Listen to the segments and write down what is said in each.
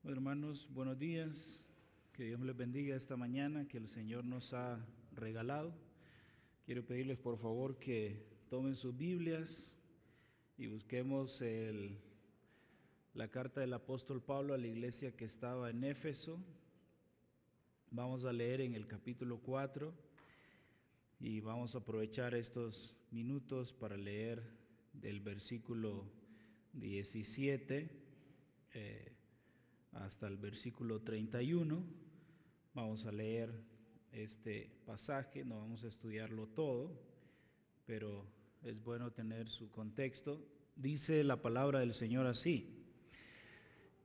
Hermanos, buenos días. Que Dios les bendiga esta mañana que el Señor nos ha regalado. Quiero pedirles por favor que tomen sus Biblias y busquemos la carta del apóstol Pablo a la iglesia que estaba en Éfeso. Vamos a leer en el capítulo 4 y vamos a aprovechar estos minutos para leer del versículo 17 hasta el versículo 31. Vamos a leer este pasaje, no vamos a estudiarlo todo, pero es bueno tener su contexto. Dice la palabra del Señor así: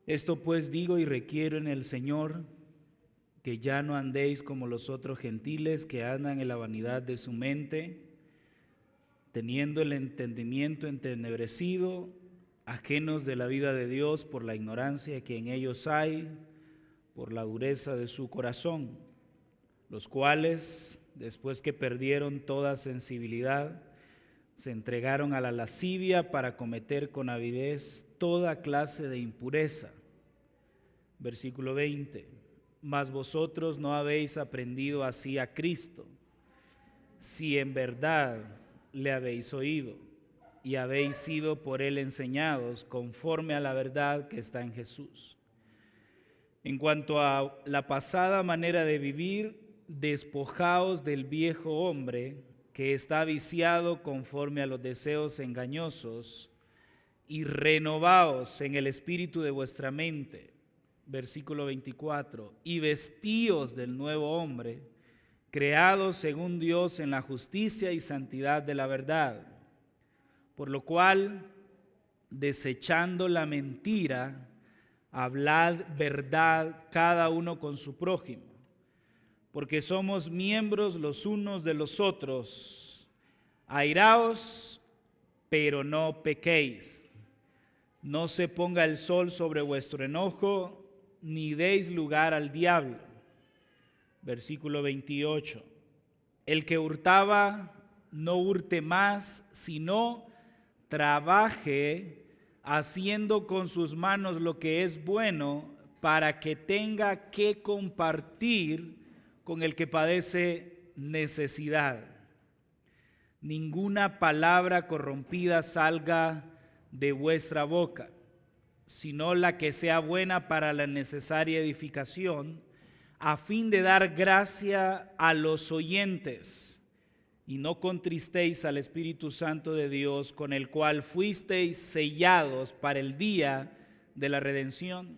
Esto pues digo y requiero en el Señor, que ya no andéis como los otros gentiles que andan en la vanidad de su mente, teniendo el entendimiento entenebrecido, ajenos de la vida de Dios por la ignorancia que en ellos hay, por la dureza de su corazón, los cuales, después que perdieron toda sensibilidad, se entregaron a la lascivia para cometer con avidez toda clase de impureza. Versículo 20: Mas vosotros no habéis aprendido así a Cristo, si en verdad le habéis oído y habéis sido por él enseñados conforme a la verdad que está en Jesús. En cuanto a la pasada manera de vivir, despojaos del viejo hombre que está viciado conforme a los deseos engañosos, y renovaos en el espíritu de vuestra mente. Versículo 24: Y vestíos del nuevo hombre, creados según Dios en la justicia y santidad de la verdad. Por lo cual, desechando la mentira, hablad verdad cada uno con su prójimo, porque somos miembros los unos de los otros. Airaos, pero no pequéis. No se ponga el sol sobre vuestro enojo, ni deis lugar al diablo. Versículo 28: El que hurtaba, no hurte más, sino trabaje haciendo con sus manos lo que es bueno, para que tenga que compartir con el que padece necesidad. Ninguna palabra corrompida salga de vuestra boca, sino la que sea buena para la necesaria edificación, a fin de dar gracia a los oyentes. Y no contristéis al Espíritu Santo de Dios, con el cual fuisteis sellados para el día de la redención.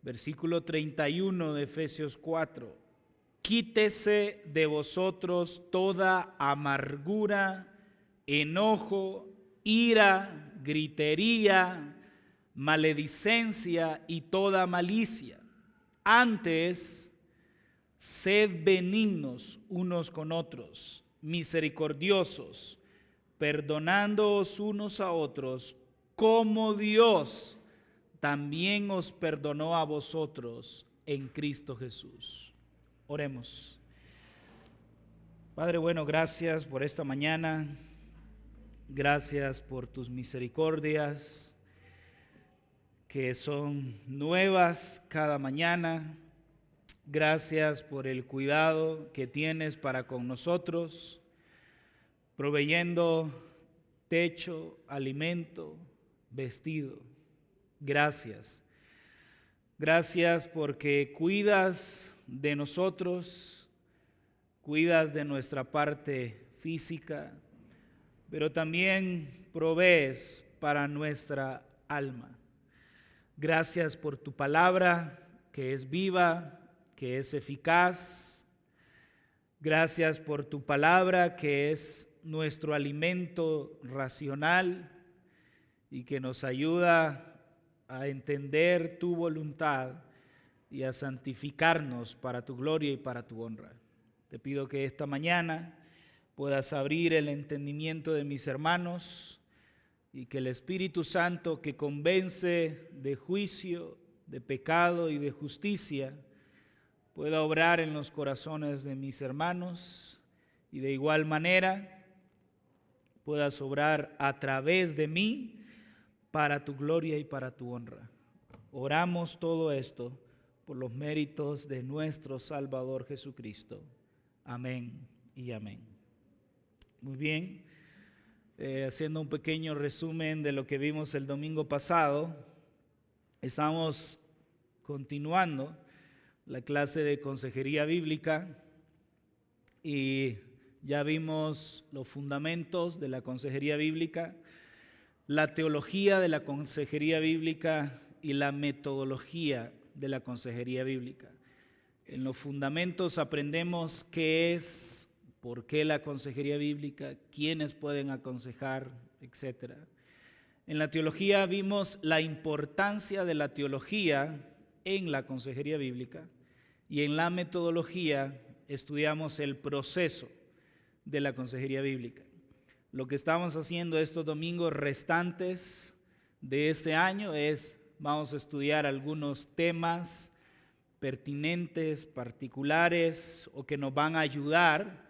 Versículo 31 de Efesios 4: Quítese de vosotros toda amargura, enojo, ira, gritería, maledicencia y toda malicia. Antes, sed benignos unos con otros, misericordiosos, perdonándoos unos a otros, como Dios también os perdonó a vosotros en Cristo Jesús. Oremos. Padre bueno, gracias por esta mañana, gracias por tus misericordias que son nuevas cada mañana. Gracias por el cuidado que tienes para con nosotros, proveyendo techo, alimento, vestido. Gracias. Gracias porque cuidas de nosotros, cuidas de nuestra parte física, pero también provees para nuestra alma. Gracias por tu palabra, que es viva, que es eficaz. Gracias por tu palabra, que es nuestro alimento racional y que nos ayuda a entender tu voluntad y a santificarnos para tu gloria y para tu honra. Te pido que esta mañana puedas abrir el entendimiento de mis hermanos y que el Espíritu Santo, que convence de juicio, de pecado y de justicia, pueda obrar en los corazones de mis hermanos y de igual manera puedas obrar a través de mí para tu gloria y para tu honra. Oramos todo esto por los méritos de nuestro Salvador Jesucristo. Amén y amén. Muy bien, haciendo un pequeño resumen de lo que vimos el domingo pasado, estamos continuando la clase de consejería bíblica y ya vimos los fundamentos de la consejería bíblica, la teología de la consejería bíblica y la metodología de la consejería bíblica. En los fundamentos aprendemos qué es, por qué la consejería bíblica, quiénes pueden aconsejar, etc. En la teología vimos la importancia de la teología en la consejería bíblica y en la metodología estudiamos el proceso de la consejería bíblica. Lo que estamos haciendo estos domingos restantes de este año es, vamos a estudiar algunos temas pertinentes, particulares o que nos van a ayudar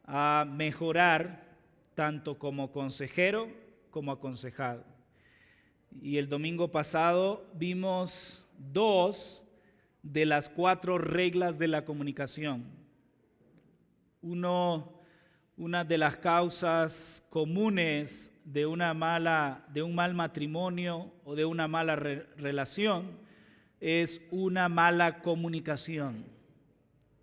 a mejorar tanto como consejero como aconsejado. Y el domingo pasado vimos 2 de las 4 reglas de la comunicación. Una de las causas comunes de un mal matrimonio o de una mala relación es una mala comunicación.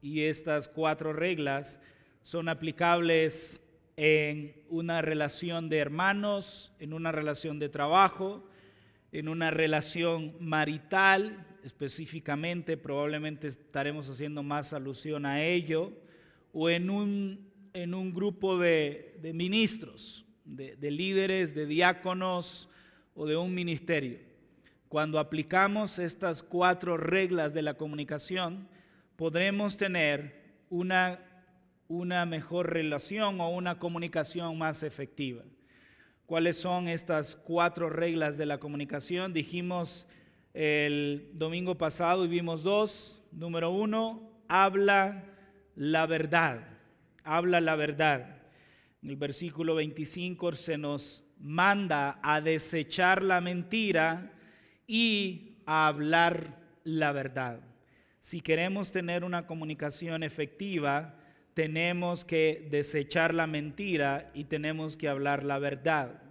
Y estas 4 reglas son aplicables en una relación de hermanos, en una relación de trabajo, en una relación marital, específicamente, probablemente estaremos haciendo más alusión a ello, o en un grupo de ministros, de líderes, de diáconos o de un ministerio. Cuando aplicamos estas 4 reglas de la comunicación, podremos tener una mejor relación o una comunicación más efectiva. ¿Cuáles son estas 4 reglas de la comunicación? Dijimos el domingo pasado y vimos 2. Número 1, habla la verdad. Habla la verdad. En el versículo 25 se nos manda a desechar la mentira y a hablar la verdad. Si queremos tener una comunicación efectiva, tenemos que desechar la mentira y tenemos que hablar la verdad.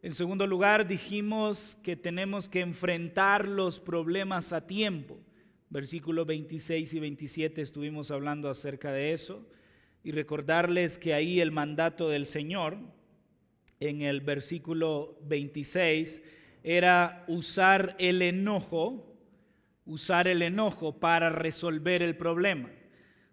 En segundo lugar, dijimos que tenemos que enfrentar los problemas a tiempo. Versículos 26 y 27 estuvimos hablando acerca de eso. Y recordarles que ahí el mandato del Señor, en el versículo 26, era usar el enojo para resolver el problema.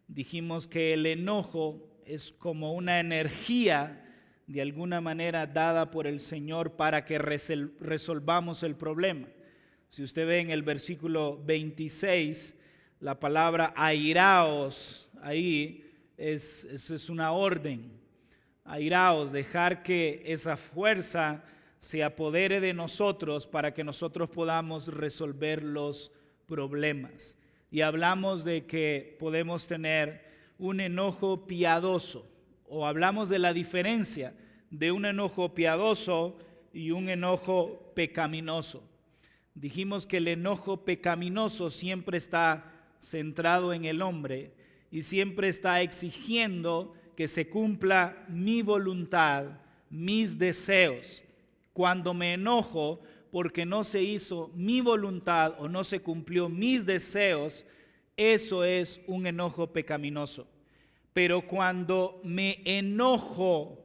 Dijimos que el enojo es como una energía de alguna manera dada por el Señor para que resolvamos el problema. Si usted ve en el versículo 26, la palabra airaos, ahí es una orden. Airaos, dejar que esa fuerza se apodere de nosotros para que nosotros podamos resolver los problemas. Y hablamos de que podemos tener un enojo piadoso, o hablamos de la diferencia de un enojo piadoso y un enojo pecaminoso. Dijimos que el enojo pecaminoso siempre está centrado en el hombre y siempre está exigiendo que se cumpla mi voluntad, mis deseos. Cuando me enojo porque no se hizo mi voluntad o no se cumplió mis deseos, eso es un enojo pecaminoso. Pero cuando me enojo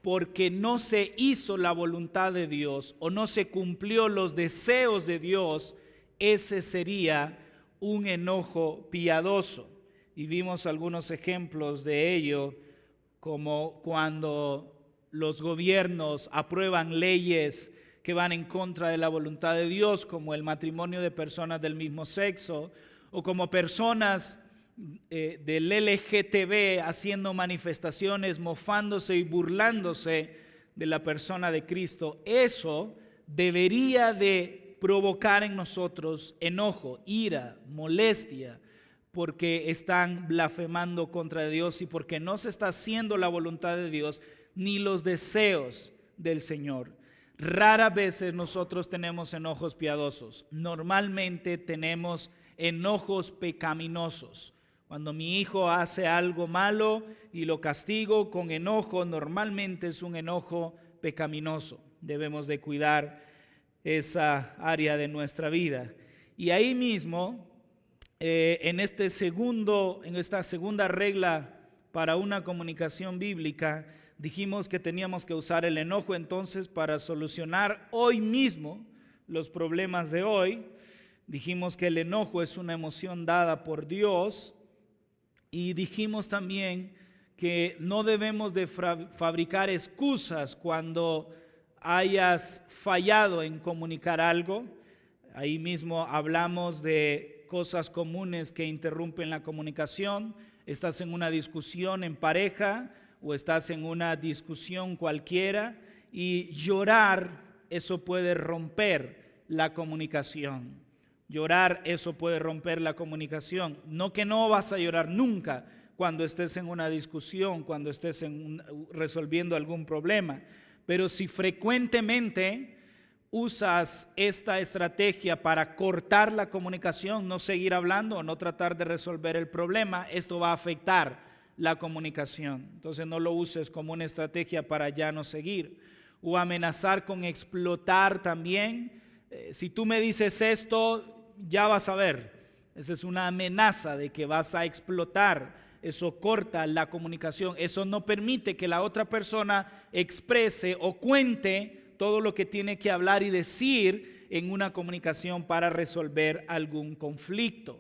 porque no se hizo la voluntad de Dios o no se cumplió los deseos de Dios, ese sería un enojo piadoso. Y vimos algunos ejemplos de ello, como cuando los gobiernos aprueban leyes que van en contra de la voluntad de Dios, como el matrimonio de personas del mismo sexo, o como personas del LGTB haciendo manifestaciones, mofándose y burlándose de la persona de Cristo. Eso debería de provocar en nosotros enojo, ira, molestia, porque están blasfemando contra Dios y porque no se está haciendo la voluntad de Dios ni los deseos del Señor. Raras veces nosotros tenemos enojos piadosos. Normalmente tenemos enojos pecaminosos. Cuando mi hijo hace algo malo y lo castigo con enojo, normalmente es un enojo pecaminoso. Debemos de cuidar esa área de nuestra vida. Y ahí mismo, en esta segunda regla para una comunicación bíblica, dijimos que teníamos que usar el enojo entonces para solucionar hoy mismo los problemas de hoy. Dijimos que el enojo es una emoción dada por Dios y dijimos también que no debemos de fabricar excusas cuando hayas fallado en comunicar algo. Ahí mismo hablamos de cosas comunes que interrumpen la comunicación. Estás en una discusión en pareja o estás en una discusión cualquiera y llorar, eso puede romper la comunicación. Llorar, eso puede romper la comunicación. No que no vas a llorar nunca cuando estés en una discusión, cuando estés resolviendo algún problema, pero si frecuentemente usas esta estrategia para cortar la comunicación, no seguir hablando o no tratar de resolver el problema, esto va a afectar la comunicación. Entonces no lo uses como una estrategia para ya no seguir. O amenazar con explotar también. Si tú me dices esto, ya vas a ver. Esa es una amenaza de que vas a explotar. Eso corta la comunicación. Eso no permite que la otra persona exprese o cuente todo lo que tiene que hablar y decir en una comunicación para resolver algún conflicto.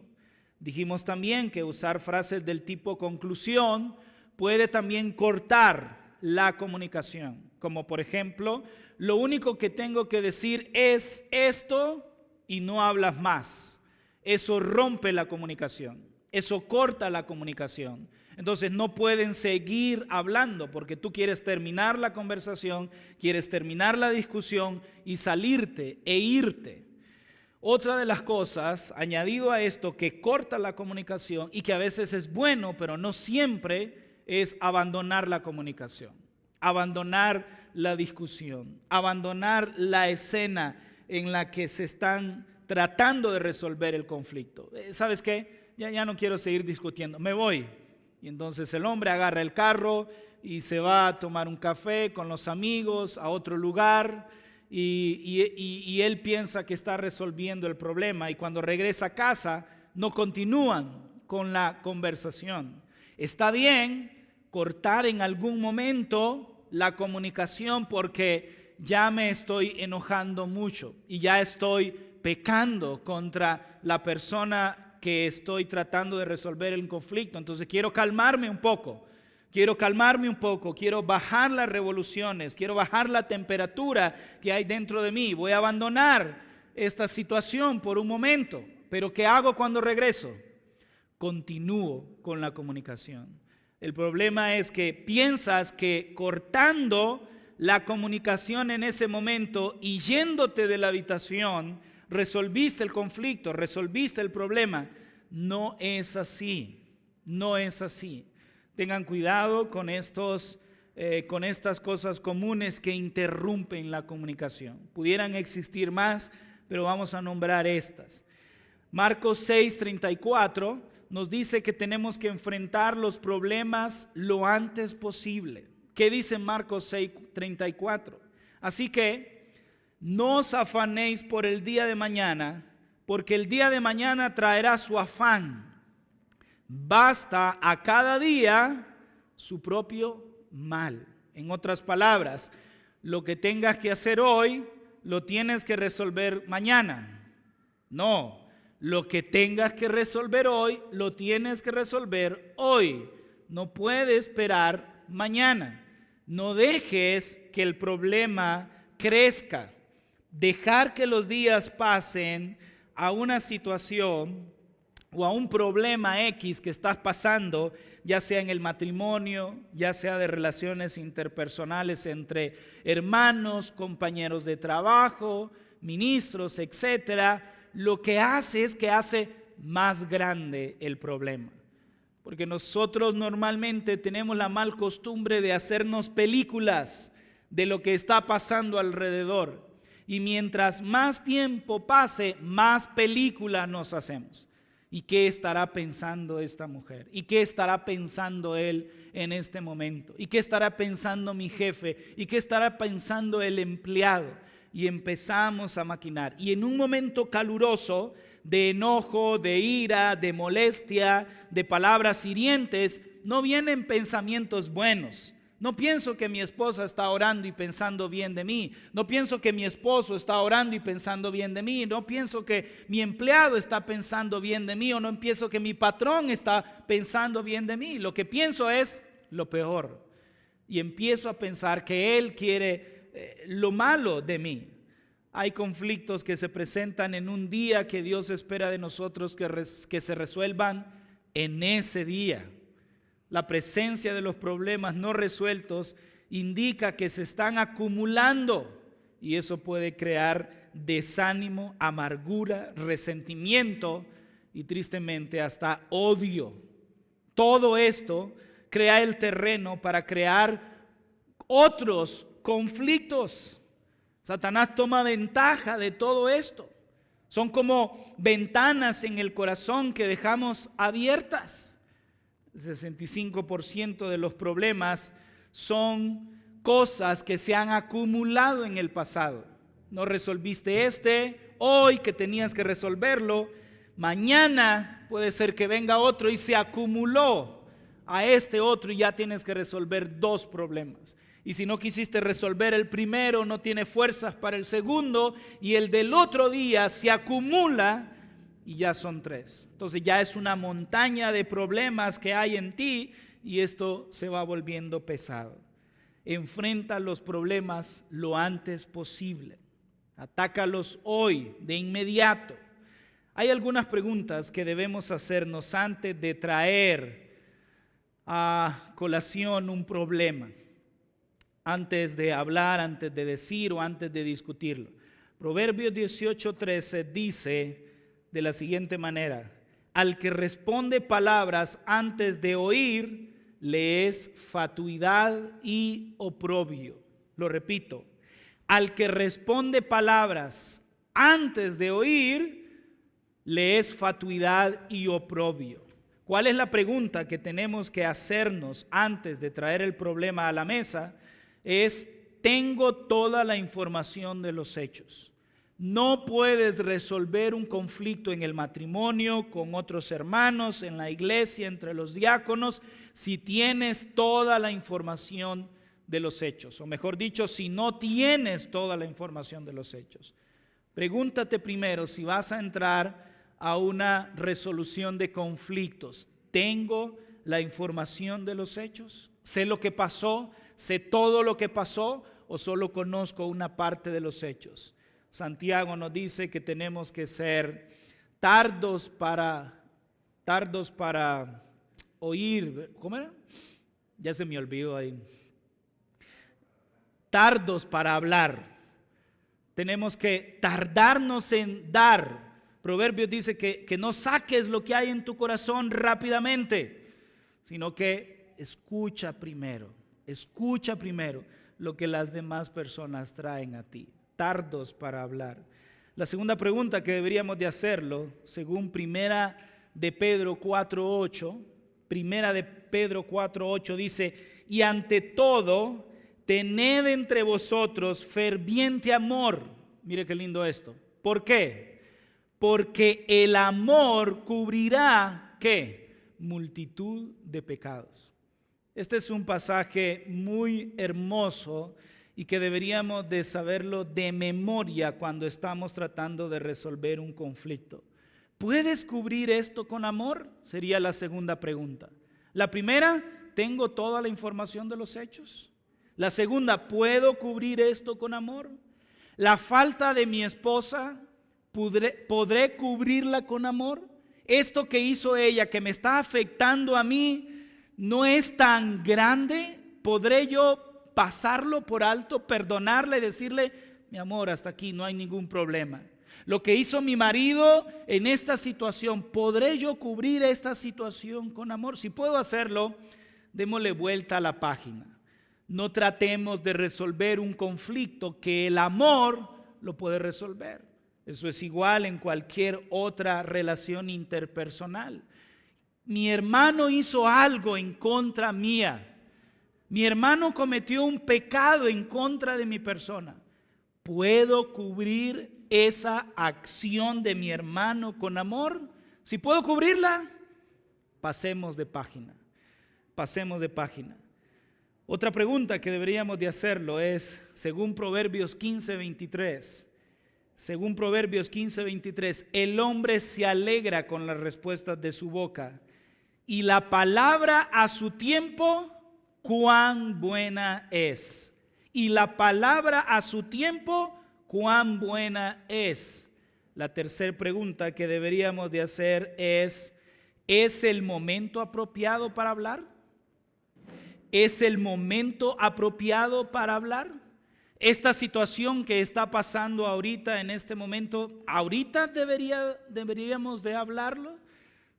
Dijimos también que usar frases del tipo conclusión puede también cortar la comunicación. Como por ejemplo, lo único que tengo que decir es esto y no hablas más. Eso rompe la comunicación. Eso corta la comunicación. Entonces no pueden seguir hablando porque tú quieres terminar la conversación, quieres terminar la discusión y salirte e irte. Otra de las cosas, añadido a esto, que corta la comunicación y que a veces es bueno, pero no siempre, es abandonar la comunicación, abandonar la discusión, abandonar la escena en la que se están tratando de resolver el conflicto. ¿Sabes qué? Ya no quiero seguir discutiendo, me voy. Y entonces el hombre agarra el carro y se va a tomar un café con los amigos a otro lugar y él piensa que está resolviendo el problema y cuando regresa a casa no continúan con la conversación. Está bien cortar en algún momento la comunicación porque ya me estoy enojando mucho y ya estoy pecando contra la persona que estoy tratando de resolver el conflicto. Entonces quiero calmarme un poco, quiero bajar las revoluciones, quiero bajar la temperatura que hay dentro de mí. Voy a abandonar esta situación por un momento, pero ¿qué hago cuando regreso? Continúo con la comunicación. El problema es que piensas que cortando la comunicación en ese momento y yéndote de la habitación, resolviste el conflicto, resolviste el problema. No es así, no es así. Tengan cuidado con estas cosas comunes que interrumpen la comunicación. Pudieran existir más, pero vamos a nombrar estas. Marcos 6:34 nos dice que tenemos que enfrentar los problemas lo antes posible. ¿Qué dice Marcos 6:34? Así que no os afanéis por el día de mañana, porque el día de mañana traerá su afán. Basta a cada día su propio mal. En otras palabras, lo que tengas que hacer hoy, lo tienes que resolver mañana. No, lo que tengas que resolver hoy, lo tienes que resolver hoy. No puedes esperar mañana. No dejes que el problema crezca. Dejar que los días pasen a una situación o a un problema X que estás pasando, ya sea en el matrimonio, ya sea de relaciones interpersonales entre hermanos, compañeros de trabajo, ministros, etcétera, lo que hace es que hace más grande el problema. Porque nosotros normalmente tenemos la mal costumbre de hacernos películas, de lo que está pasando alrededor. Y mientras más tiempo pase, más película nos hacemos. ¿Y qué estará pensando esta mujer? ¿Y qué estará pensando él en este momento? ¿Y qué estará pensando mi jefe? ¿Y qué estará pensando el empleado? Y empezamos a maquinar. Y en un momento caluroso de enojo, de ira, de molestia, de palabras hirientes, no vienen pensamientos buenos. No pienso que mi esposa está orando y pensando bien de mí. No pienso que mi esposo está orando y pensando bien de mí. No pienso que mi empleado está pensando bien de mí. O no pienso que mi patrón está pensando bien de mí. Lo que pienso es lo peor. Y empiezo a pensar que él quiere lo malo de mí. Hay conflictos que se presentan en un día que Dios espera de nosotros que se resuelvan en ese día. La presencia de los problemas no resueltos indica que se están acumulando y eso puede crear desánimo, amargura, resentimiento y tristemente hasta odio. Todo esto crea el terreno para crear otros conflictos. Satanás toma ventaja de todo esto. Son como ventanas en el corazón que dejamos abiertas. El 65% de los problemas son cosas que se han acumulado en el pasado. No resolviste hoy que tenías que resolverlo. Mañana puede ser que venga otro y se acumuló a otro y ya tienes que resolver 2 problemas. Y si no quisiste resolver el primero, no tiene fuerzas para el segundo y el del otro día se acumula y ya son 3. Entonces ya es una montaña de problemas que hay en ti y esto se va volviendo pesado. Enfrenta los problemas lo antes posible. Atácalos hoy, de inmediato. Hay algunas preguntas que debemos hacernos antes de traer a colación un problema. Antes de hablar, antes de decir o antes de discutirlo. Proverbios 18:13 dice de la siguiente manera: al que responde palabras antes de oír, le es fatuidad y oprobio. Lo repito, al que responde palabras antes de oír, le es fatuidad y oprobio. ¿Cuál es la pregunta que tenemos que hacernos antes de traer el problema a la mesa? Es: tengo toda la información de los hechos. No puedes resolver un conflicto en el matrimonio, con otros hermanos, en la iglesia, entre los diáconos, si tienes toda la información de los hechos. O mejor dicho, si no tienes toda la información de los hechos. Pregúntate primero si vas a entrar a una resolución de conflictos. ¿Tengo la información de los hechos? ¿Sé lo que pasó? ¿Sé todo lo que pasó? ¿O solo conozco una parte de los hechos? Santiago nos dice que tenemos que ser tardos para oír. ¿Cómo era? Ya se me olvidó ahí. Tardos para hablar. Tenemos que tardarnos en dar. Proverbios dice que no saques lo que hay en tu corazón rápidamente, sino que escucha primero lo que las demás personas traen a ti. Tardos para hablar. La segunda pregunta que deberíamos de hacerlo, según Primera de Pedro 4:8, dice: y ante todo, tened entre vosotros ferviente amor. Mire qué lindo esto. ¿Por qué? Porque el amor cubrirá, ¿qué? Multitud de pecados. Este es un pasaje muy hermoso y que deberíamos de saberlo de memoria cuando estamos tratando de resolver un conflicto. ¿Puedes cubrir esto con amor? Sería la segunda pregunta. La primera, ¿tengo toda la información de los hechos? La segunda, ¿puedo cubrir esto con amor? La falta de mi esposa, ¿podré cubrirla con amor? Esto que hizo ella, que me está afectando a mí, ¿no es tan grande? ¿Podré yo pasarlo por alto, perdonarle, decirle: mi amor, hasta aquí, no hay ningún problema? Lo que hizo mi marido en esta situación, ¿podré yo cubrir esta situación con amor? Si puedo hacerlo, démosle vuelta a la página. No tratemos de resolver un conflicto que el amor lo puede resolver. Eso es igual en cualquier otra relación interpersonal. Mi hermano hizo algo en contra mía. Mi hermano cometió un pecado en contra de mi persona. ¿Puedo cubrir esa acción de mi hermano con amor? Si puedo cubrirla, pasemos de página. Pasemos de página. Otra pregunta que deberíamos de hacerlo es, según Proverbios 15:23, el hombre se alegra con las respuestas de su boca, y la palabra a su tiempo, cuán buena es. Y la palabra a su tiempo, cuán buena es. La tercera pregunta que deberíamos de hacer ¿es el momento apropiado para hablar? ¿Es el momento apropiado para hablar? Esta situación que está pasando ahorita, en este momento, ¿ahorita deberíamos de hablarlo?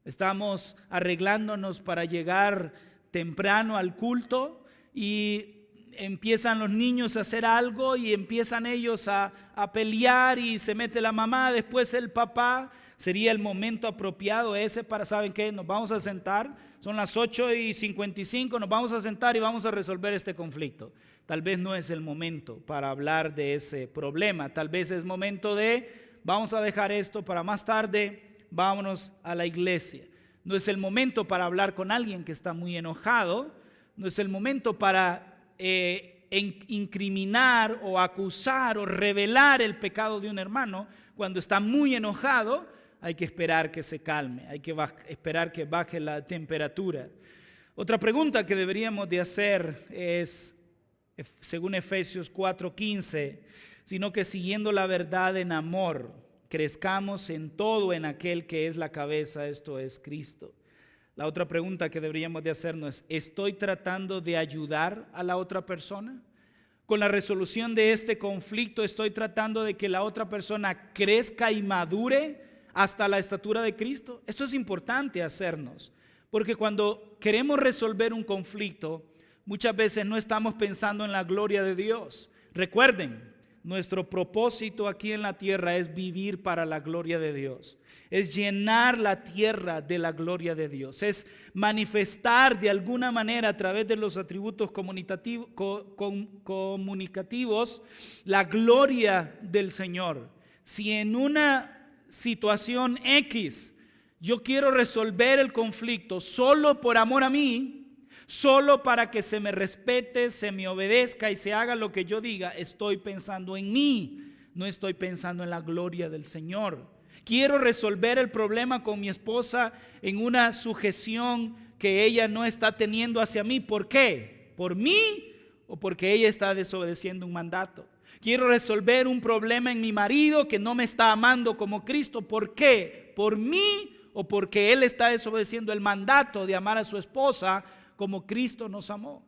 Estamos arreglándonos para llegar temprano al culto y empiezan los niños a hacer algo y empiezan ellos a pelear y se mete la mamá, después el papá. Sería el momento apropiado ese para, ¿saben qué? Nos vamos a sentar, son las 8:55, nos vamos a sentar y vamos a resolver este conflicto. Tal vez no es el momento para hablar de ese problema, tal vez es momento de, vamos a dejar esto para más tarde, vámonos a la iglesia. No es el momento para hablar con alguien que está muy enojado, no es el momento para incriminar o acusar o revelar el pecado de un hermano cuando está muy enojado. Hay que esperar que se calme, hay que esperar que baje la temperatura. Otra pregunta que deberíamos de hacer es, según Efesios 4:15, sino que siguiendo la verdad en amor, crezcamos en todo en aquel que es la cabeza, esto es Cristo. La otra pregunta que deberíamos de hacernos es, ¿estoy tratando de ayudar a la otra persona? Con la resolución de este conflicto, ¿estoy tratando de que la otra persona crezca y madure hasta la estatura de Cristo? Esto es importante hacernos, porque cuando queremos resolver un conflicto, muchas veces no estamos pensando en la gloria de Dios. Recuerden, nuestro propósito aquí en la tierra es vivir para la gloria de Dios. Es llenar la tierra de la gloria de Dios. Es manifestar de alguna manera a través de los atributos comunicativos la gloria del Señor. Si en una situación X yo quiero resolver el conflicto solo por amor a mí, solo para que se me respete, se me obedezca y se haga lo que yo diga, estoy pensando en mí, no estoy pensando en la gloria del Señor. Quiero resolver el problema con mi esposa en una sujeción que ella no está teniendo hacia mí. ¿Por qué? ¿Por mí o porque ella está desobedeciendo un mandato? Quiero resolver un problema en mi marido que no me está amando como Cristo. ¿Por qué? ¿Por mí o porque él está desobedeciendo el mandato de amar a su esposa como Cristo nos amó?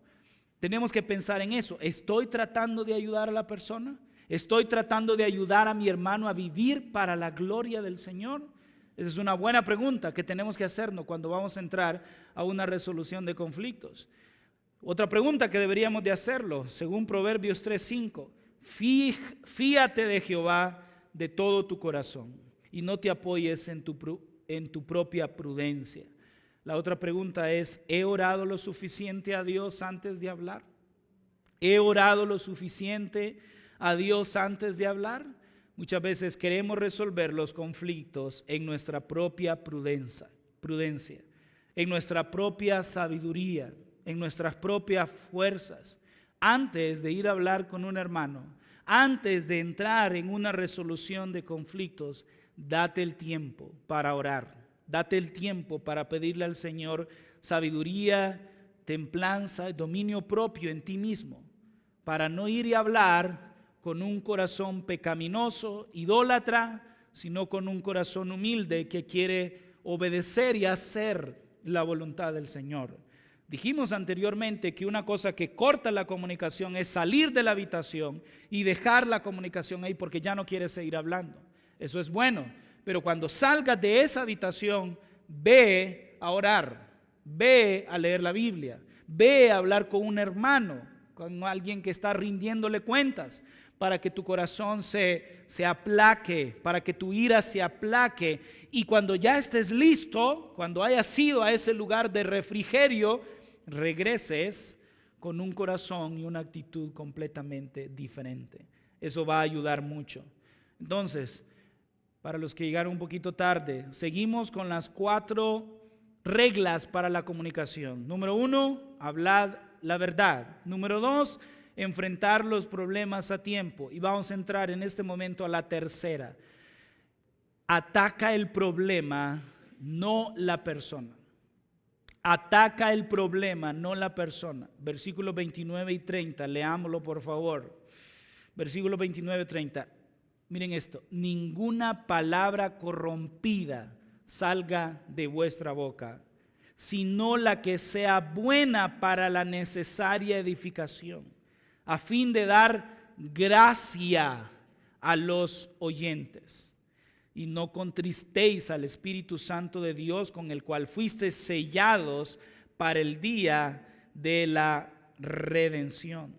Tenemos que pensar en eso. ¿Estoy tratando de ayudar a la persona? ¿Estoy tratando de ayudar a mi hermano a vivir para la gloria del Señor? Esa es una buena pregunta que tenemos que hacernos cuando vamos a entrar a una resolución de conflictos. Otra pregunta que deberíamos de hacerlo, según Proverbios 3:5, fíate de Jehová de todo tu corazón y no te apoyes en tu propia prudencia. La otra pregunta es, ¿he orado lo suficiente a Dios antes de hablar? ¿He orado lo suficiente a Dios antes de hablar? Muchas veces queremos resolver los conflictos en nuestra propia prudencia, en nuestra propia sabiduría, en nuestras propias fuerzas. Antes de ir a hablar con un hermano, antes de entrar en una resolución de conflictos, date el tiempo para orar. Date el tiempo para pedirle al Señor sabiduría, templanza, dominio propio en ti mismo, para no ir y hablar con un corazón pecaminoso, idólatra, sino con un corazón humilde que quiere obedecer y hacer la voluntad del Señor. Dijimos anteriormente que una cosa que corta la comunicación es salir de la habitación y dejar la comunicación ahí porque ya no quieres seguir hablando. Eso es bueno. Pero cuando salgas de esa habitación, ve a orar, ve a leer la Biblia, ve a hablar con un hermano, con alguien que está rindiéndole cuentas, para que tu corazón se aplaque, para que tu ira se aplaque. Y cuando ya estés listo, cuando hayas ido a ese lugar de refrigerio, regreses con un corazón y una actitud completamente diferente. Eso va a ayudar mucho. Entonces, para los que llegaron un poquito tarde, seguimos con las 4 reglas para la comunicación. Número 1, hablad la verdad. Número 2, enfrentar los problemas a tiempo. Y vamos a entrar en este momento a la tercera. Ataca el problema, no la persona. Ataca el problema, no la persona. Versículos 29 y 30, leámoslo por favor. Versículos 29 y 30. Miren esto, ninguna palabra corrompida salga de vuestra boca, sino la que sea buena para la necesaria edificación, a fin de dar gracia a los oyentes. Y no contristéis al Espíritu Santo de Dios, con el cual fuisteis sellados para el día de la redención.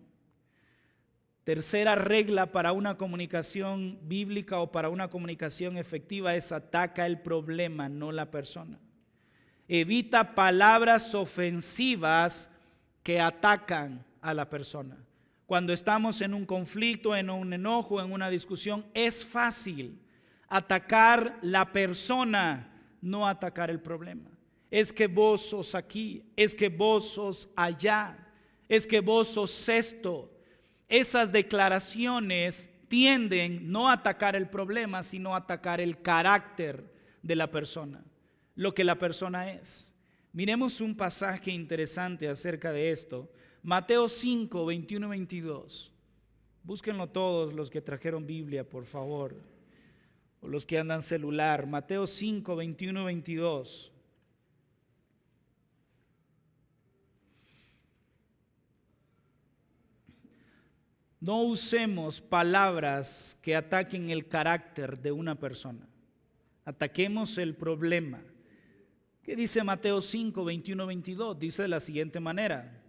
Tercera regla para una comunicación bíblica o para una comunicación efectiva es: ataca el problema, no la persona. Evita palabras ofensivas que atacan a la persona. Cuando estamos en un conflicto, en un enojo, en una discusión, es fácil atacar la persona, no atacar el problema. Es que vos sos aquí, es que vos sos allá, es que vos sos esto. Esas declaraciones tienden no a atacar el problema, sino a atacar el carácter de la persona, lo que la persona es. Miremos un pasaje interesante acerca de esto. Mateo 5, 21 y 22. Búsquenlo todos los que trajeron Biblia, por favor, o los que andan celular. Mateo 5, 21 y 22. No usemos palabras que ataquen el carácter de una persona. Ataquemos el problema. ¿Qué dice Mateo 5, 21, 22? Dice de la siguiente manera: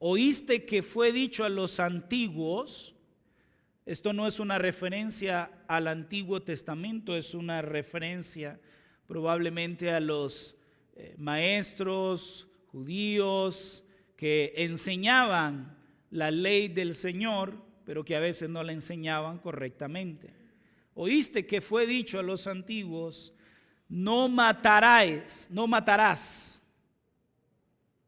oíste que fue dicho a los antiguos. Esto no es una referencia al Antiguo Testamento, es una referencia probablemente a los maestros judíos que enseñaban la ley del Señor, pero que a veces no la enseñaban correctamente. Oíste que fue dicho a los antiguos: no matarás, no matarás.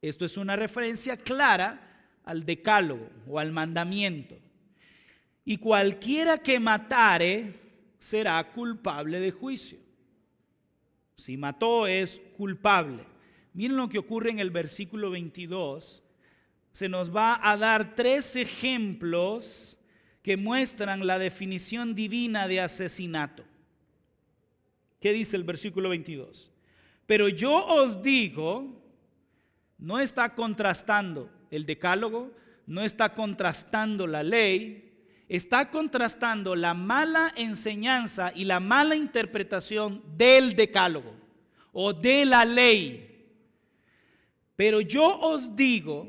Esto es una referencia clara al decálogo o al mandamiento. Y cualquiera que matare será culpable de juicio. Si mató es culpable. Miren lo que ocurre en el versículo 22. Se nos va a dar 3 ejemplos que muestran la definición divina de asesinato. ¿Qué dice el versículo 22? Pero yo os digo, no está contrastando el decálogo, no está contrastando la ley, está contrastando la mala enseñanza y la mala interpretación del decálogo o de la ley. Pero yo os digo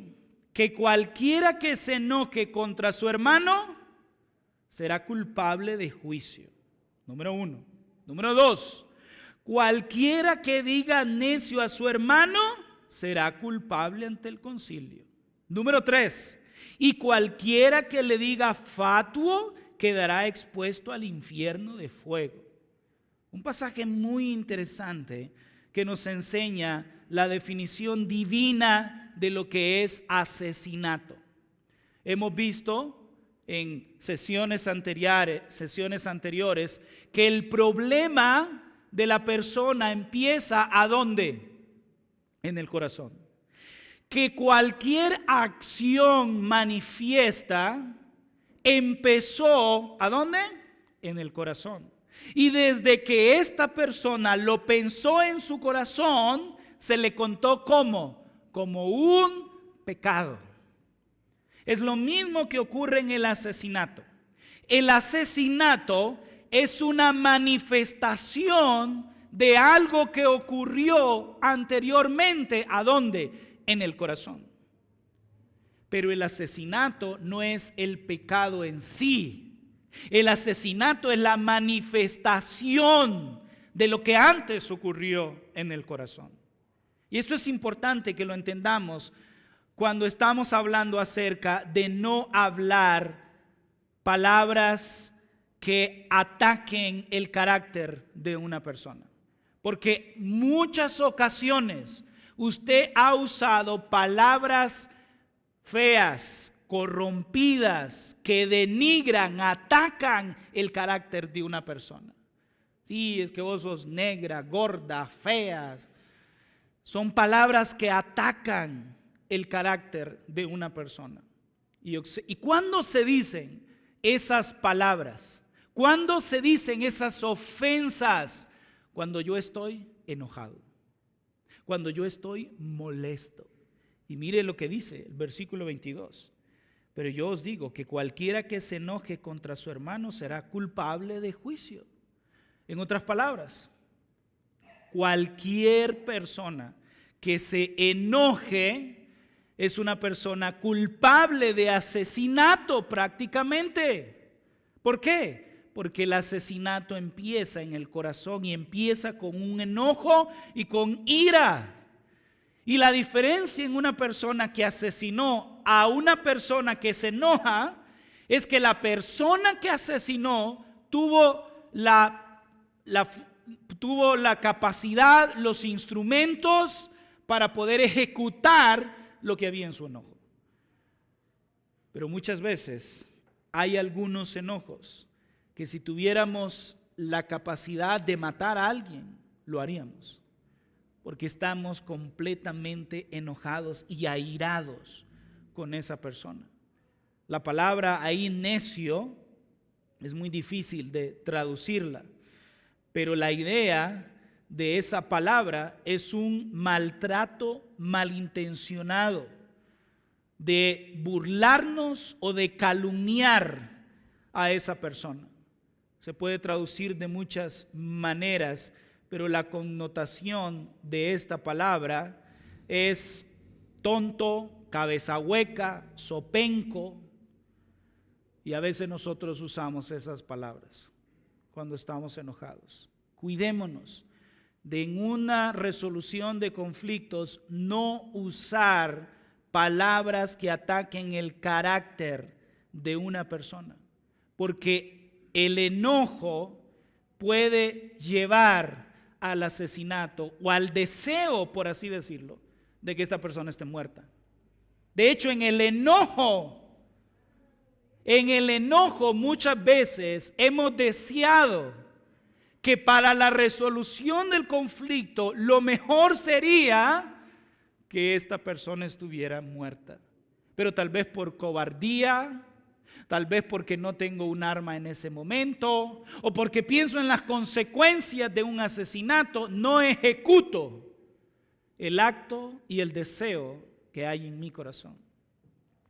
que cualquiera que se enoje contra su hermano será culpable de juicio. Número 1. Número 2. Cualquiera que diga necio a su hermano será culpable ante el concilio. Número 3. Y cualquiera que le diga fatuo quedará expuesto al infierno de fuego. Un pasaje muy interesante que nos enseña la definición divina de lo que es asesinato. Hemos visto en sesiones anteriores que el problema de la persona empieza ¿a dónde? En el corazón. Que cualquier acción manifiesta empezó ¿a dónde? En el corazón. Y desde que esta persona lo pensó en su corazón, se le contó como un pecado. Es lo mismo que ocurre en el asesinato. El asesinato es una manifestación de algo que ocurrió anteriormente. ¿A dónde? En el corazón. Pero el asesinato no es el pecado en sí. El asesinato es la manifestación de lo que antes ocurrió en el corazón. Y esto es importante que lo entendamos cuando estamos hablando acerca de no hablar palabras que ataquen el carácter de una persona. Porque muchas ocasiones usted ha usado palabras feas, corrompidas, que denigran, atacan el carácter de una persona. Sí, es que vos sos negra, gorda, feas. Son palabras que atacan el carácter de una persona. ¿Y cuándo se dicen esas palabras? ¿Cuándo se dicen esas ofensas? Cuando yo estoy enojado, cuando yo estoy molesto. Y mire lo que dice el versículo 22. Pero yo os digo que cualquiera que se enoje contra su hermano será culpable de juicio. En otras palabras, cualquier persona que se enoje es una persona culpable de asesinato prácticamente. ¿Por qué? Porque el asesinato empieza en el corazón y empieza con un enojo y con ira. Y la diferencia en una persona que asesinó a una persona que se enoja es que la persona que asesinó tuvo la capacidad, los instrumentos para poder ejecutar lo que había en su enojo. Pero muchas veces hay algunos enojos que si tuviéramos la capacidad de matar a alguien, lo haríamos. Porque estamos completamente enojados y airados con esa persona. La palabra ahí necio es muy difícil de traducirla, pero la idea de esa palabra es un maltrato malintencionado, de burlarnos o de calumniar a esa persona. Se puede traducir de muchas maneras, pero la connotación de esta palabra es tonto, cabeza hueca, zopenco, y a veces nosotros usamos esas palabras cuando estamos enojados. Cuidémonos de en una resolución de conflictos no usar palabras que ataquen el carácter de una persona, porque el enojo puede llevar al asesinato o al deseo, por así decirlo, de que esta persona esté muerta. De hecho, en el enojo muchas veces hemos deseado que para la resolución del conflicto lo mejor sería que esta persona estuviera muerta. Pero tal vez por cobardía, tal vez porque no tengo un arma en ese momento, o porque pienso en las consecuencias de un asesinato, no ejecuto el acto y el deseo que hay en mi corazón.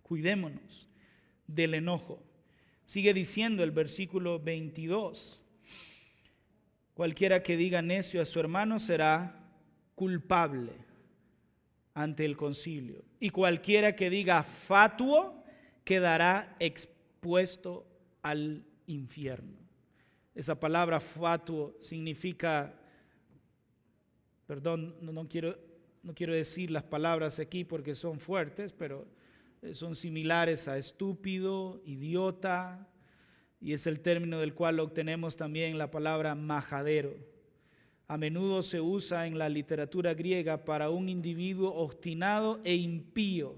Cuidémonos del enojo. Sigue diciendo el versículo 22. Cualquiera que diga necio a su hermano será culpable ante el concilio. Y cualquiera que diga fatuo quedará expuesto al infierno. Esa palabra fatuo significa, perdón, no quiero decir las palabras aquí porque son fuertes, pero son similares a estúpido, idiota, y es el término del cual obtenemos también la palabra majadero. A menudo se usa en la literatura griega para un individuo obstinado e impío,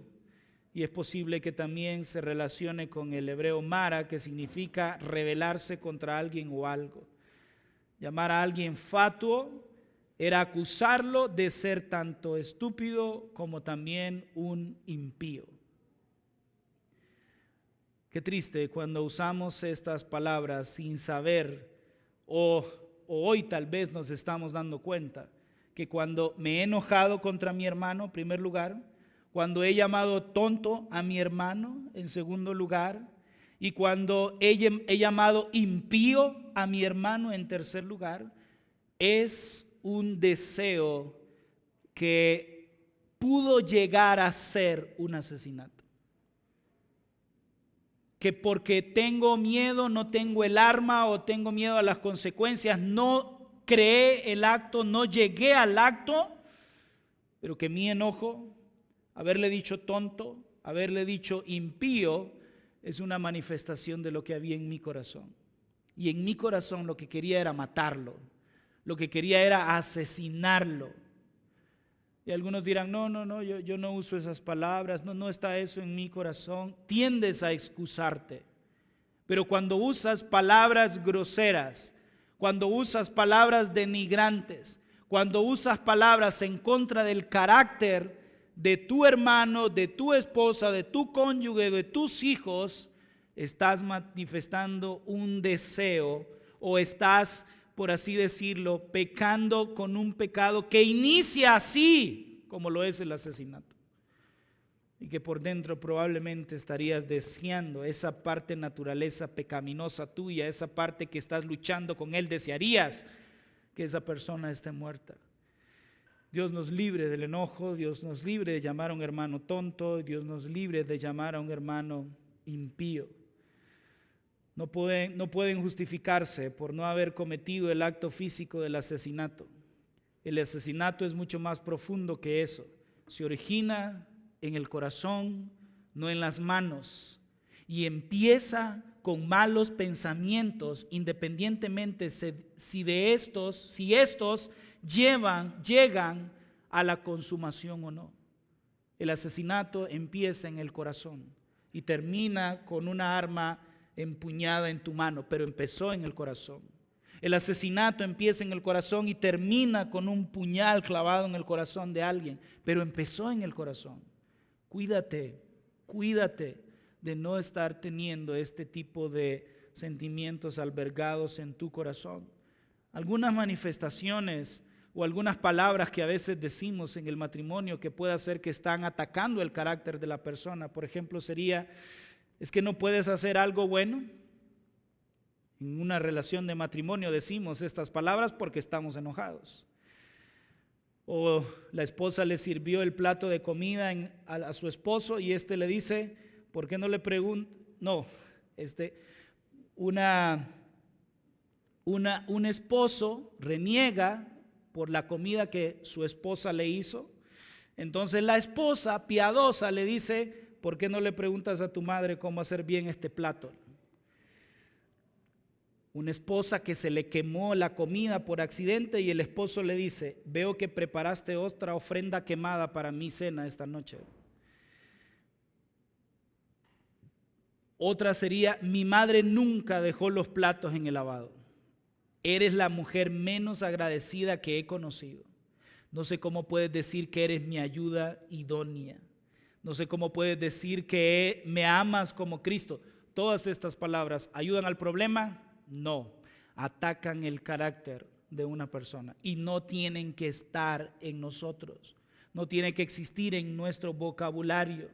y es posible que también se relacione con el hebreo mara, que significa rebelarse contra alguien o algo. Llamar a alguien fatuo era acusarlo de ser tanto estúpido como también un impío. Qué triste cuando usamos estas palabras sin saber, o hoy tal vez nos estamos dando cuenta que cuando me he enojado contra mi hermano, en primer lugar, cuando he llamado tonto a mi hermano, en segundo lugar, y cuando he llamado impío a mi hermano, en tercer lugar, es un deseo que pudo llegar a ser un asesinato. que porque tengo miedo, no tengo el arma o tengo miedo a las consecuencias, no creé el acto, no llegué al acto, pero que mi enojo, haberle dicho tonto, haberle dicho impío, es una manifestación de lo que había en mi corazón. Y en mi corazón lo que quería era matarlo, lo que quería era asesinarlo. Y algunos dirán, no, yo no uso esas palabras, no está eso en mi corazón. Tiendes a excusarte. Pero cuando usas palabras groseras, cuando usas palabras denigrantes, cuando usas palabras en contra del carácter de tu hermano, de tu esposa, de tu cónyuge, de tus hijos, estás manifestando un deseo o estás, por así decirlo, pecando con un pecado que inicia así como lo es el asesinato. Y que por dentro probablemente estarías deseando esa parte naturaleza pecaminosa tuya, esa parte que estás luchando con él, desearías que esa persona esté muerta. Dios nos libre del enojo, Dios nos libre de llamar a un hermano tonto, Dios nos libre de llamar a un hermano impío. No pueden justificarse por no haber cometido el acto físico del asesinato. El asesinato es mucho más profundo que eso. Se origina en el corazón, no en las manos. Y empieza con malos pensamientos, independientemente si estos llegan a la consumación o no. El asesinato empieza en el corazón y termina con una arma empuñada en tu mano, pero empezó en el corazón. El asesinato empieza en el corazón y termina con un puñal clavado en el corazón de alguien, pero empezó en el corazón. Cuídate de no estar teniendo este tipo de sentimientos albergados en tu corazón. Algunas manifestaciones o algunas palabras que a veces decimos en el matrimonio que puede ser que están atacando el carácter de la persona, por ejemplo, sería: es que no puedes hacer algo bueno. En una relación de matrimonio decimos estas palabras porque estamos enojados. O la esposa le sirvió el plato de comida a su esposo y éste le dice: ¿por qué no le pregunta? No, un esposo reniega por la comida que su esposa le hizo. Entonces la esposa piadosa le dice: ¿por qué no le preguntas a tu madre cómo hacer bien este plato? Una esposa que se le quemó la comida por accidente y el esposo le dice: veo que preparaste otra ofrenda quemada para mi cena esta noche. Otra sería: mi madre nunca dejó los platos en el lavado. Eres la mujer menos agradecida que he conocido. No sé cómo puedes decir que eres mi ayuda idónea. No sé cómo puedes decir que me amas como Cristo. Todas estas palabras ¿ayudan al problema? No, atacan el carácter de una persona y no tienen que estar en nosotros, no tiene que existir en nuestro vocabulario.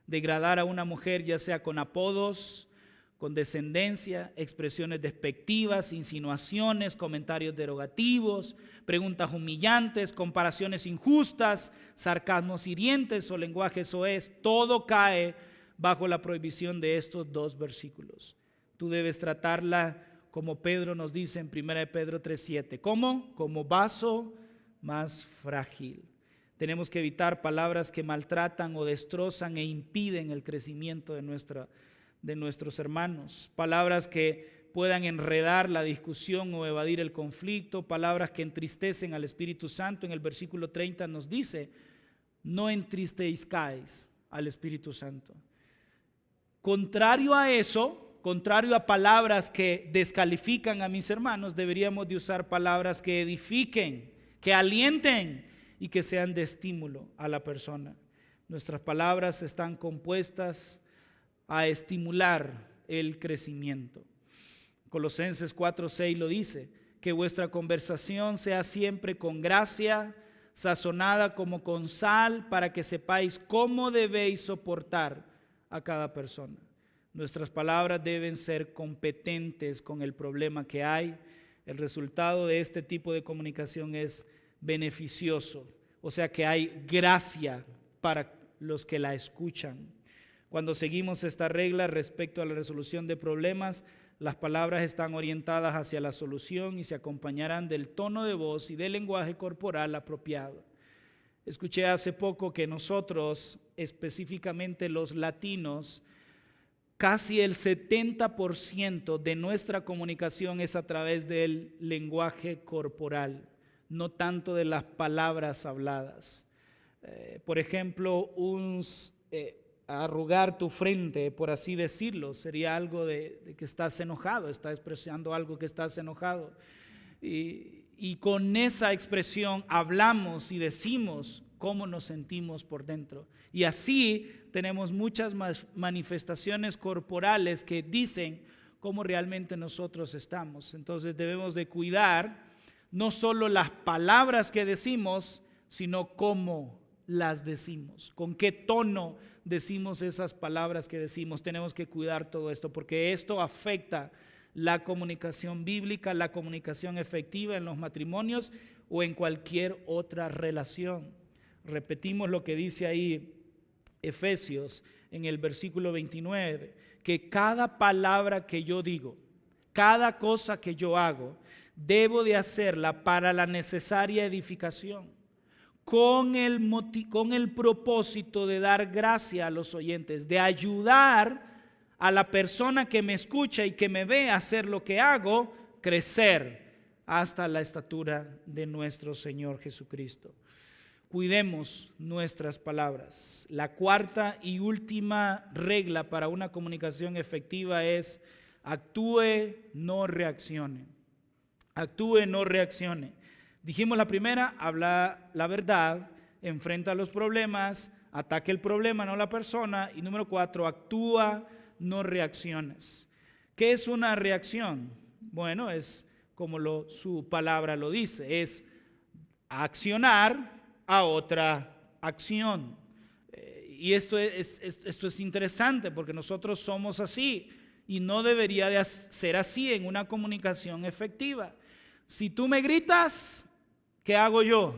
Degradar a una mujer, ya sea con apodos, con descendencia, expresiones despectivas, insinuaciones, comentarios derogativos, preguntas humillantes, comparaciones injustas, sarcasmos hirientes o lenguaje soez, todo cae bajo la prohibición de estos dos versículos. Tú debes tratarla como Pedro nos dice en 1 Pedro 3:7. ¿Cómo? Como vaso más frágil. Tenemos que evitar palabras que maltratan o destrozan e impiden el crecimiento de nuestros hermanos. Palabras que puedan enredar la discusión o evadir el conflicto. Palabras que entristecen al Espíritu Santo. En el versículo 30 nos dice: no entristezcáis al Espíritu Santo. Contrario a eso, contrario a palabras que descalifican a mis hermanos, deberíamos de usar palabras que edifiquen, que alienten y que sean de estímulo a la persona. Nuestras palabras están compuestas a estimular el crecimiento. Colosenses 4:6 lo dice: que vuestra conversación sea siempre con gracia, sazonada como con sal, para que sepáis cómo debéis soportar a cada persona. Nuestras palabras deben ser competentes con el problema que hay. El resultado de este tipo de comunicación es beneficioso, o sea que hay gracia para los que la escuchan. Cuando seguimos esta regla respecto a la resolución de problemas, las palabras están orientadas hacia la solución y se acompañarán del tono de voz y del lenguaje corporal apropiado. Escuché hace poco que nosotros, específicamente los latinos, casi el 70% de nuestra comunicación es a través del lenguaje corporal, no tanto de las palabras habladas. Por ejemplo, arrugar tu frente, por así decirlo, sería algo de que estás enojado, estás expresando algo que estás enojado. Y con esa expresión hablamos y decimos cómo nos sentimos por dentro. Y así tenemos muchas más manifestaciones corporales que dicen cómo realmente nosotros estamos. Entonces debemos de cuidar no solo las palabras que decimos, sino cómo las decimos, con qué tono decimos esas palabras que decimos. Tenemos que cuidar todo esto porque esto afecta la comunicación bíblica, la comunicación efectiva en los matrimonios o en cualquier otra relación. Repetimos lo que dice ahí Efesios en el versículo 29, que cada palabra que yo digo, cada cosa que yo hago, debo de hacerla para la necesaria edificación, con el propósito de dar gracia a los oyentes, de ayudar a la persona que me escucha y que me ve hacer lo que hago, crecer hasta la estatura de nuestro Señor Jesucristo. Cuidemos nuestras palabras. La cuarta y última regla para una comunicación efectiva es: actúe, no reaccione. Actúe, no reaccione. Dijimos la primera: habla la verdad, enfrenta los problemas, ataque el problema, no la persona. Y número 4, actúa, no reacciones. ¿Qué es una reacción? Bueno, es como su palabra lo dice, es accionar a otra acción. Y esto es interesante porque nosotros somos así y no debería de ser así en una comunicación efectiva. Si tú me gritas, ¿qué hago yo?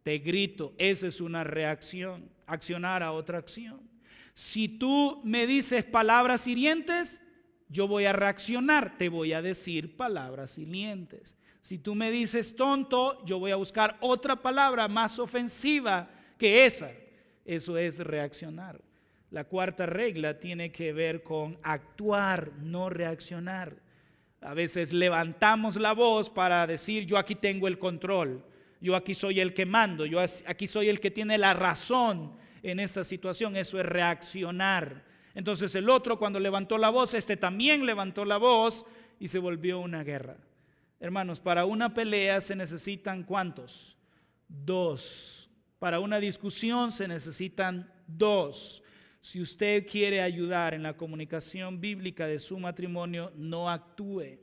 Te grito. Esa es una reacción, accionar a otra acción. Si tú me dices palabras hirientes, yo voy a reaccionar, te voy a decir palabras hirientes. Si tú me dices tonto, yo voy a buscar otra palabra más ofensiva que esa. Eso es reaccionar. La cuarta regla tiene que ver con actuar, no reaccionar. A veces levantamos la voz para decir: yo aquí tengo el control, yo aquí soy el que mando, yo aquí soy el que tiene la razón en esta situación. Eso es reaccionar. Entonces el otro, cuando levantó la voz, también levantó la voz y se volvió una guerra. Hermanos, para una pelea se necesitan ¿cuántos? 2. Para una discusión se necesitan 2. Si usted quiere ayudar en la comunicación bíblica de su matrimonio, no actúe,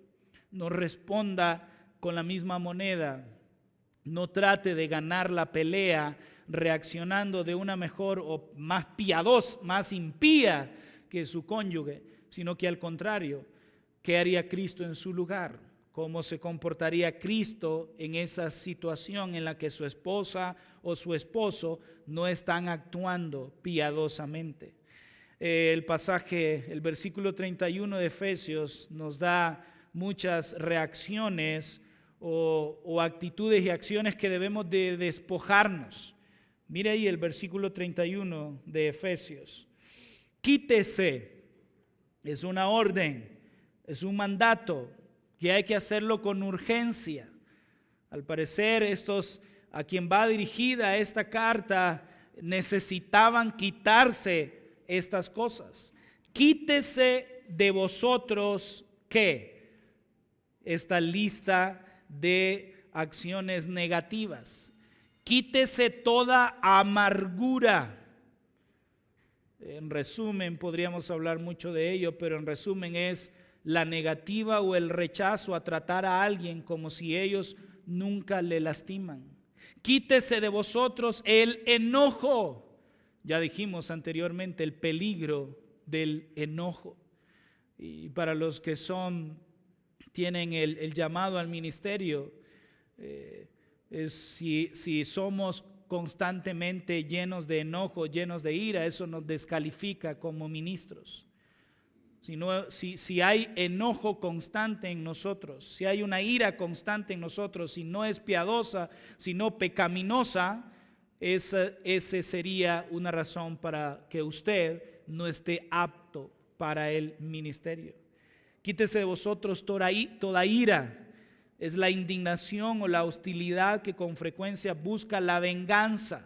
no responda con la misma moneda, no trate de ganar la pelea reaccionando de una mejor o más piadosa, más impía que su cónyuge, sino que al contrario, ¿qué haría Cristo en su lugar? ¿Cómo se comportaría Cristo en esa situación en la que su esposa o su esposo no están actuando piadosamente? El pasaje, el versículo 31 de Efesios nos da muchas reacciones o actitudes y acciones que debemos de despojarnos. Mire ahí el versículo 31 de Efesios. Quítese, es una orden, es un mandato que hay que hacerlo con urgencia. Al parecer estos a quien va dirigida esta carta necesitaban quitarse estas cosas. Quítese de vosotros, ¿qué? Esta lista de acciones negativas. Quítese toda amargura. En resumen, podríamos hablar mucho de ello, pero en resumen es la negativa o el rechazo a tratar a alguien como si ellos nunca le lastiman. Quítese de vosotros el enojo. Ya dijimos anteriormente el peligro del enojo. Y para los que tienen el llamado al ministerio, si somos constantemente llenos de enojo, llenos de ira, eso nos descalifica como ministros. Si hay enojo constante en nosotros, si hay una ira constante en nosotros, si no es piadosa, si no pecaminosa, ese sería una razón para que usted no esté apto para el ministerio. Quítese de vosotros toda ira. Es la indignación o la hostilidad que con frecuencia busca la venganza.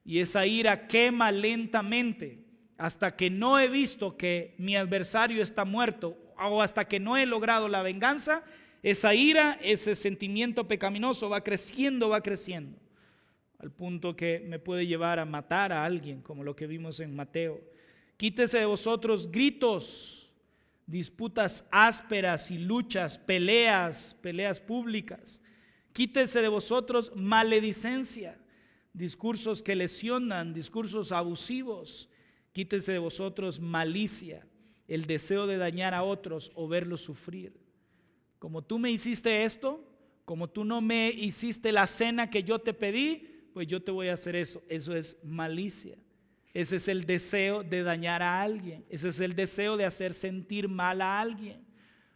Y esa ira quema lentamente hasta que no he visto que mi adversario está muerto o hasta que no he logrado la venganza. Esa ira, ese sentimiento pecaminoso va creciendo, al punto que me puede llevar a matar a alguien, como lo que vimos en Mateo. Quítese de vosotros gritos, disputas ásperas y luchas, peleas públicas. Quítese de vosotros maledicencia, discursos que lesionan, discursos abusivos. Quítese de vosotros malicia, el deseo de dañar a otros o verlos sufrir. Como tú me hiciste esto, como tú no me hiciste la cena que yo te pedí, pues yo te voy a hacer eso. Eso es malicia. Ese es el deseo de dañar a alguien. Ese es el deseo de hacer sentir mal a alguien.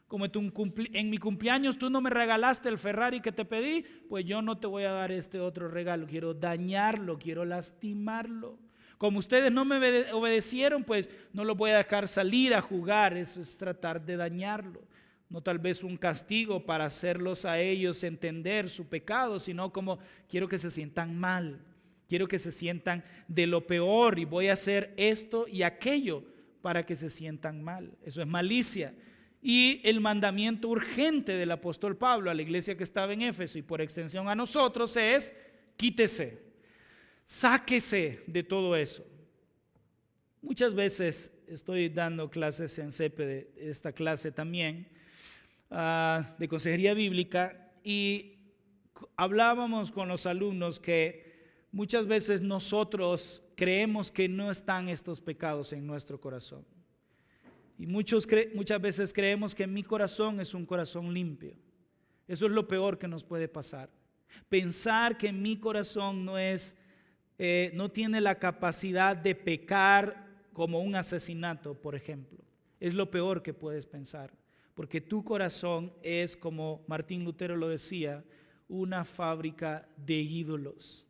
Como en mi cumpleaños tú no me regalaste el Ferrari que te pedí, pues yo no te voy a dar este otro regalo. Quiero dañarlo, quiero lastimarlo. Como ustedes no me obedecieron, pues no los voy a dejar salir a jugar. Eso es tratar de dañarlo. No tal vez un castigo para hacerlos a ellos entender su pecado, sino como quiero que se sientan mal. Quiero que se sientan de lo peor y voy a hacer esto y aquello para que se sientan mal. Eso es malicia. Y el mandamiento urgente del apóstol Pablo a la iglesia que estaba en Éfeso y por extensión a nosotros es: quítese, sáquese de todo eso. Muchas veces estoy dando clases en CEPE, de esta clase también, de consejería bíblica, y hablábamos con los alumnos que muchas veces nosotros creemos que no están estos pecados en nuestro corazón. Y muchas veces creemos que mi corazón es un corazón limpio. Eso es lo peor que nos puede pasar. Pensar que mi corazón no tiene la capacidad de pecar como un asesinato, por ejemplo. Es lo peor que puedes pensar. Porque tu corazón es, como Martín Lutero lo decía, una fábrica de ídolos.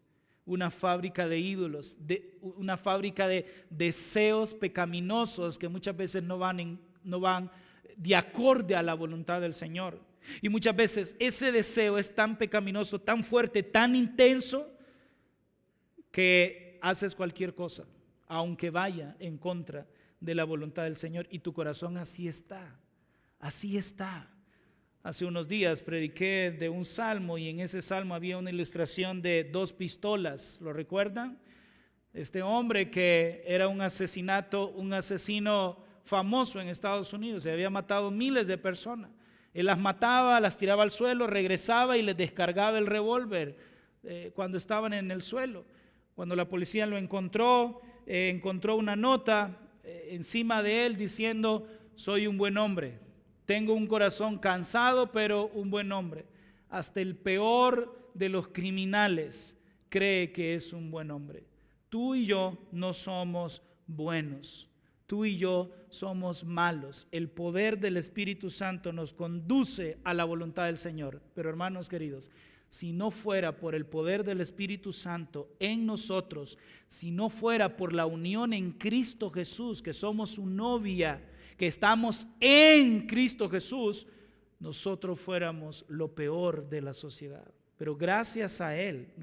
Una fábrica de ídolos, una fábrica de deseos pecaminosos que muchas veces no van de acorde a la voluntad del Señor. Y muchas veces ese deseo es tan pecaminoso, tan fuerte, tan intenso, que haces cualquier cosa, aunque vaya en contra de la voluntad del Señor, y tu corazón así está, así está. Hace unos días prediqué de un salmo y en ese salmo había una ilustración de 2 pistolas, ¿lo recuerdan? Este hombre que era un asesino famoso en Estados Unidos, se había matado miles de personas. Él las mataba, las tiraba al suelo, regresaba y les descargaba el revólver cuando estaban en el suelo. Cuando la policía lo encontró una nota encima de él diciendo: soy un buen hombre. Tengo un corazón cansado, pero un buen hombre. Hasta el peor de los criminales cree que es un buen hombre. Tú y yo no somos buenos. Tú y yo somos malos. El poder del Espíritu Santo nos conduce a la voluntad del Señor. Pero hermanos queridos, si no fuera por el poder del Espíritu Santo en nosotros, si no fuera por la unión en Cristo Jesús, que somos su novia, que estamos en Cristo Jesús, nosotros fuéramos lo peor de la sociedad. Pero gracias a Él,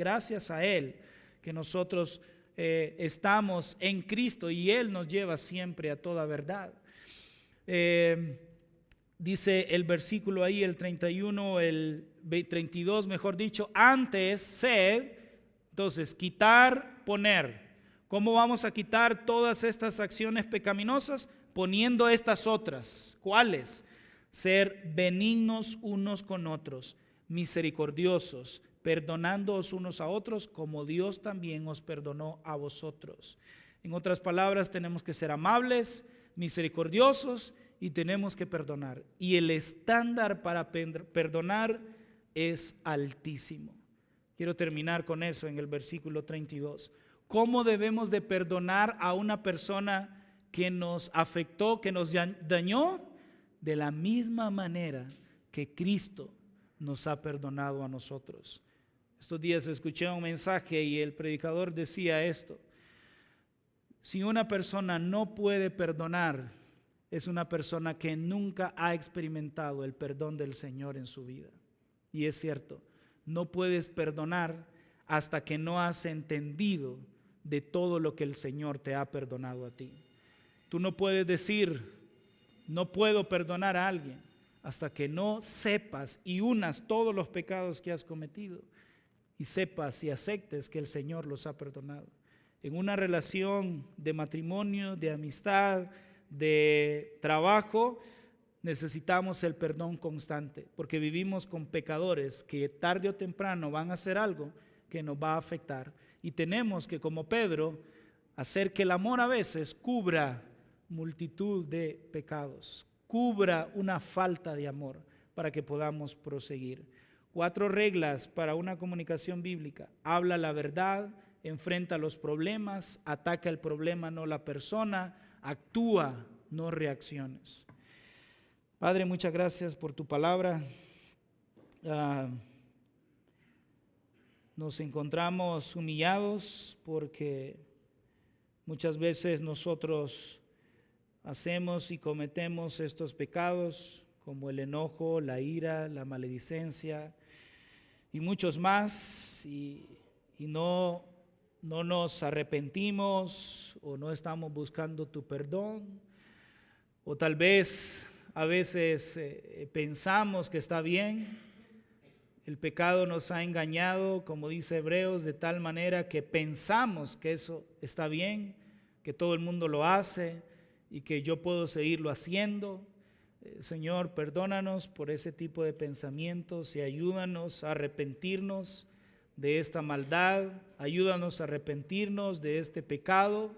que nosotros estamos en Cristo y Él nos lleva siempre a toda verdad. Dice el versículo ahí, el 31, el 32, mejor dicho: antes sed, entonces quitar, poner. ¿Cómo vamos a quitar todas estas acciones pecaminosas? Poniendo estas otras. ¿Cuáles? Ser benignos unos con otros, misericordiosos, perdonándoos unos a otros, como Dios también os perdonó a vosotros. En otras palabras, tenemos que ser amables, misericordiosos y tenemos que perdonar. Y el estándar para perdonar es altísimo. Quiero terminar con eso en el versículo 32. ¿Cómo debemos de perdonar a una persona que nos afectó, que nos dañó? De la misma manera que Cristo nos ha perdonado a nosotros. Estos días escuché un mensaje y el predicador decía esto: si una persona no puede perdonar, es una persona que nunca ha experimentado el perdón del Señor en su vida. Y es cierto, no puedes perdonar hasta que no has entendido de todo lo que el Señor te ha perdonado a ti. Tú no puedes decir, no puedo perdonar a alguien, hasta que no sepas y unas todos los pecados que has cometido y sepas y aceptes que el Señor los ha perdonado. En una relación de matrimonio, de amistad, de trabajo, necesitamos el perdón constante, porque vivimos con pecadores que tarde o temprano van a hacer algo que nos va a afectar. Y tenemos que, como Pedro, hacer que el amor a veces cubra multitud de pecados, cubra una falta de amor para que podamos proseguir. 4 reglas para una comunicación bíblica: habla la verdad, enfrenta los problemas, ataca el problema, no la persona, actúa, no reacciones. Padre, muchas gracias por tu palabra. Nos encontramos humillados porque muchas veces nosotros hacemos y cometemos estos pecados como el enojo, la ira, la maledicencia y muchos más, y no nos arrepentimos o no estamos buscando tu perdón, o tal vez a veces pensamos que está bien. El pecado nos ha engañado, como dice Hebreos, de tal manera que pensamos que eso está bien, que todo el mundo lo hace y que yo puedo seguirlo haciendo. Señor, perdónanos por ese tipo de pensamientos y ayúdanos a arrepentirnos de esta maldad, ayúdanos a arrepentirnos de este pecado,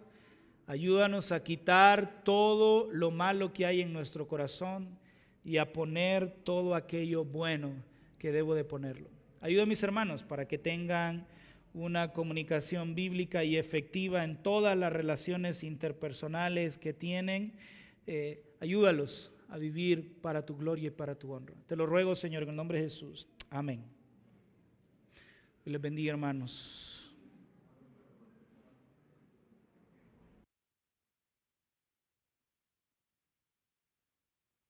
ayúdanos a quitar todo lo malo que hay en nuestro corazón y a poner todo aquello bueno que debo de ponerlo. Ayuda a mis hermanos para que tengan una comunicación bíblica y efectiva en todas las relaciones interpersonales que tienen. Ayúdalos a vivir para tu gloria y para tu honra. Te lo ruego, Señor, en el nombre de Jesús. Amén. Dios les bendiga, hermanos.